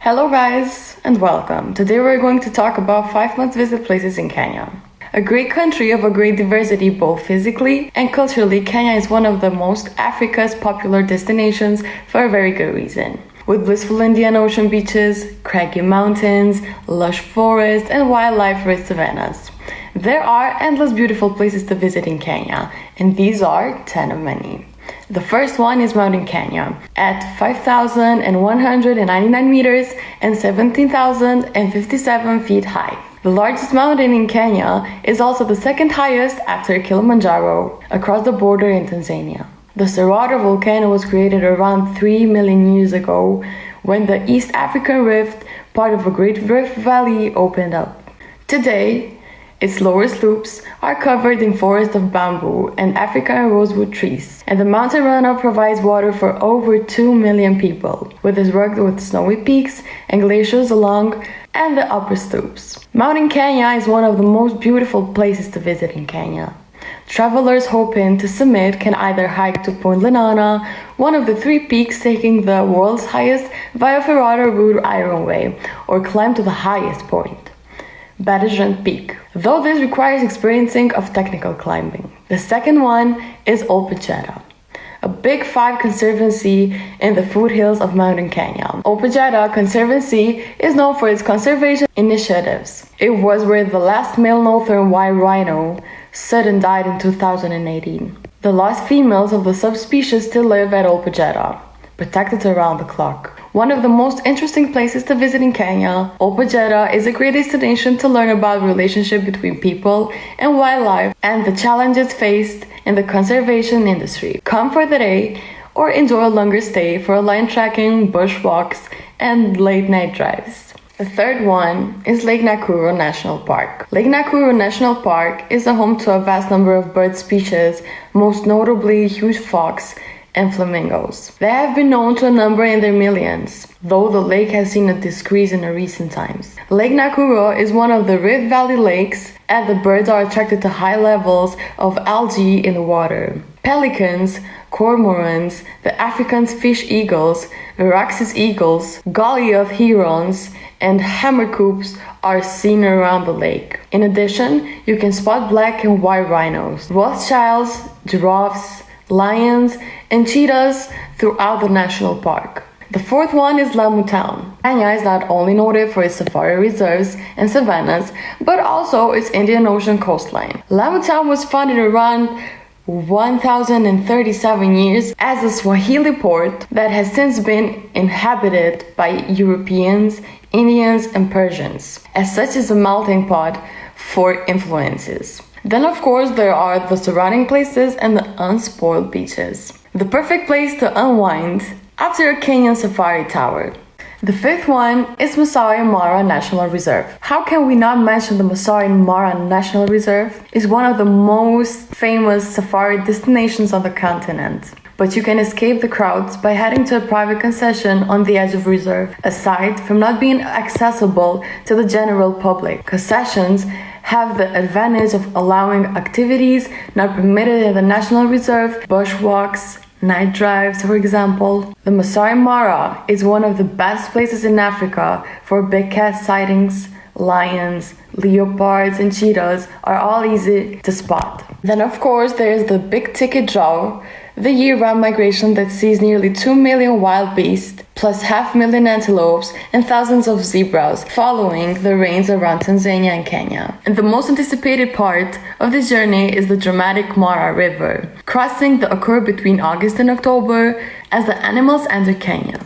Hello guys and welcome. Today we're going to talk about 5 must visit places in Kenya. A great country of a great diversity both physically and culturally, Kenya is one of the most Africa's popular destinations for a very good reason. With blissful Indian Ocean beaches, craggy mountains, lush forests and wildlife-rich savannas. There are endless beautiful places to visit in Kenya, and these are 10 of many. The first one is Mountain Kenya at 5,199 meters and 17,057 feet high. The largest mountain in Kenya is also the second highest after Kilimanjaro across the border in Tanzania. The Cerrado volcano was created around 3 million years ago when the East African Rift, part of a great rift valley, opened up. Today, its lower slopes are covered in forests of bamboo and African rosewood trees, and the mountain runner provides water for over 2 million people, with its rugged with snowy peaks and glaciers along and the upper slopes. Mountain Kenya is one of the most beautiful places to visit in Kenya. Travelers hoping to summit can either hike to Point Lenana, one of the 3 peaks taking the world's highest via Ferrara route Iron Way, or climb to the highest point, Badajoz Peak, though this requires experiencing of technical climbing. The second one is Olpejeta, a Big 5 conservancy in the foothills of Mountain Kenya. Olpejeta Conservancy is known for its conservation initiatives. It was where the last male northern white rhino sudden died in 2018. The lost females of the subspecies still live at Olpejeta, protected around the clock. One of the most interesting places to visit in Kenya, Olpejeta is a great destination to learn about the relationship between people and wildlife and the challenges faced in the conservation industry. Come for the day or enjoy a longer stay for lion trekking, bushwalks, and late night drives. The third one is Lake Nakuru National Park. Lake Nakuru National Park is the home to a vast number of bird species, most notably huge fox and flamingos. They have been known to number in their millions, though the lake has seen a decrease in recent times. Lake Nakuru is one of the Rift Valley lakes, and the birds are attracted to high levels of algae in the water. Pelicans, cormorants, the African fish eagles, Araxes eagles, Goliath herons, and hammercoops are seen around the lake. In addition, you can spot black and white rhinos, Rothschilds, giraffes, lions, and cheetahs throughout the national park. The fourth one is Lamu Town. Kenya is not only noted for its safari reserves and savannas, but also its Indian Ocean coastline. Lamu Town was founded around 1,037 years as a Swahili port that has since been inhabited by Europeans, Indians, and Persians. As such, is a melting pot for influences. Then of course there are the surrounding places and the unspoiled beaches. The perfect place to unwind after a Kenyan safari tour. The fifth one is Masai Mara National Reserve. How can we not mention the Masai Mara National Reserve? It's one of the most famous safari destinations on the continent. But you can escape the crowds by heading to a private concession on the edge of reserve. Aside from not being accessible to the general public, concessions have the advantage of allowing activities not permitted in the National Reserve, bushwalks, night drives, for example. The Masai Mara is one of the best places in Africa for big cat sightings. Lions, leopards, and cheetahs are all easy to spot. Then of course there is the big ticket draw, the year-round migration that sees nearly 2 million wild beasts, plus 500,000 antelopes and thousands of zebras following the rains around Tanzania and Kenya. And the most anticipated part of this journey is the dramatic Mara River, crossing that occur between August and October as the animals enter Kenya.